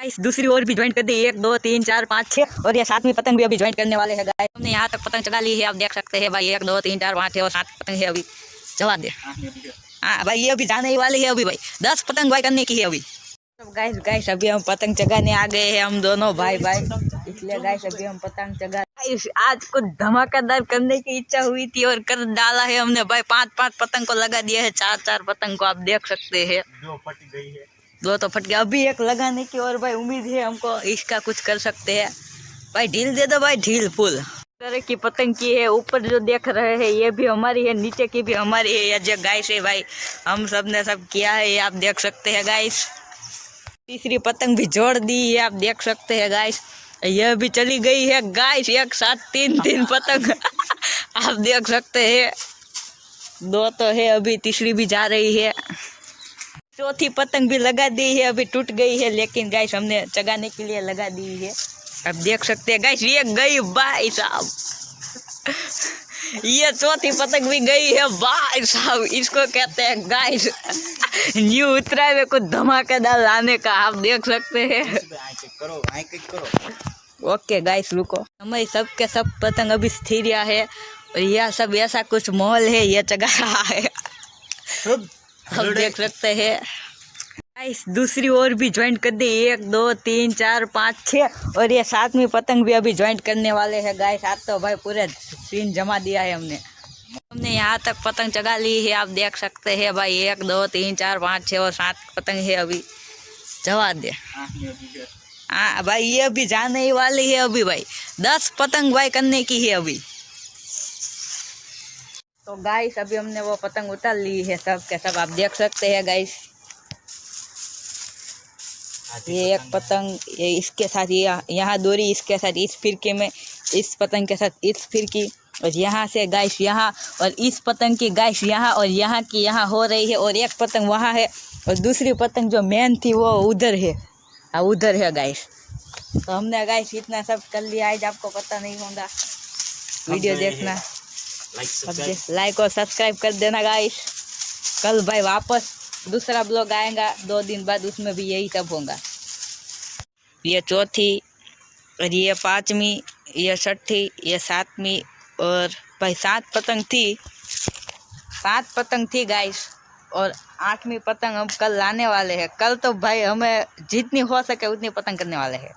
Guys दूसरी और भी ज्वाइन कर दी, 1 2 3 4 5 6 और ये 7वीं पतंग भी अभी ज्वाइन करने वाले हैं गाइस। हमने यहाँ तक पतंग चला ली है, आप देख सकते हैं भाई 1 2 3 4 5 6 और 7 पतंग है अभी। जवा दे हाँ भाई, ये अभी जाने ही वाली है अभी भाई, 10 पतंग भाई करने की है अभी। गाइस गाइस अभी हम पतंग चगाने आ गए हैं, हम दोनों भाई भाई, इसलिए गाइस अभी हम पतंग चगा। आज कुछ धमाकेदार करने की इच्छा हुई थी और कर डाला है हमने भाई। 5 पतंग को लगा दिया है, 4 पतंग को आप देख सकते हैं। 2 फट गई है, 2 तो फट गया, अभी एक लगाने की और भाई उम्मीद है हमको इसका कुछ कर सकते हैं भाई। ढील दे दो भाई, ढील फुल तरह की पतंग की है। ऊपर जो देख रहे हैं ये भी हमारी है, नीचे की भी हमारी है। ये जो गाइस है भाई, हम सब ने सब किया है, ये आप देख सकते हैं गाइस। तीसरी पतंग भी जोड़ दी है, आप देख सकते हैं गाइस। यह भी चली गई है गाइस, एक साथ 3 पतंग आप देख सकते हैं। 2 तो है अभी, तीसरी भी जा रही है। चौथी पतंग भी लगा दी है, अभी टूट गई है लेकिन गाइस हमने चगाने के लिए लगा दी है, आप देख सकते हैं गाइस। ये गई भाई साहब, ये चौथी पतंग भी गई है भाई साहब। इसको कहते हैं गाइस न्यू उत्तरायण में कुछ धमाकेदार लाने का, आप देख सकते हैं। ओके गाइस रुको, हमारी सबके सब पतंग अभी स्थिर है और यह सब ऐसा कुछ माहौल है, ये चगा रहा है, आप देख सकते हैं गाइस। दूसरी और भी ज्वाइन कर दी, 1 2 3 4 5 6 और ये 7वीं पतंग भी अभी ज्वाइन करने वाले हैं गाइस। आज तो भाई पूरे सीन जमा दिया है हमने यहाँ तक पतंग चगा ली है, आप देख सकते हैं भाई। 1 2 3 4 5 6 और 7 पतंग है अभी। जवा दे हाँ भाई, ये भी जाने ही वाली है अभी भाई, 10 पतंग भाई करने की है अभी। तो गाइस अभी हमने वो पतंग उतार ली है सब के सब, आप देख सकते हैं गाइस। ये एक पतंग, ये इसके साथ ये यहाँ डोरी, इसके साथ इस फिरके में, इस पतंग के साथ इस फिरकी, और यहाँ से गाइस यहाँ, और इस पतंग की गाइस यहाँ, और यहाँ की यहाँ हो रही है, और एक पतंग वहाँ है, और दूसरी पतंग जो मेन थी वो उधर है, उधर है गाइस। तो हमने गाइस इतना सब कर लिया, आज आपको पता नहीं होगा, वीडियो देखना, लाइक और सब्सक्राइब कर देना गाइस। कल भाई वापस दूसरा ब्लॉग आएगा 2 दिन बाद, उसमें भी यही सब होगा। ये चौथी और ये 5वीं, ये 6ठी, ये 7वीं और भाई 7 पतंग थी, 7 पतंग थी गाइस, और 8वीं पतंग हम कल लाने वाले हैं। कल तो भाई हमें जितनी हो सके उतनी पतंग करने वाले हैं।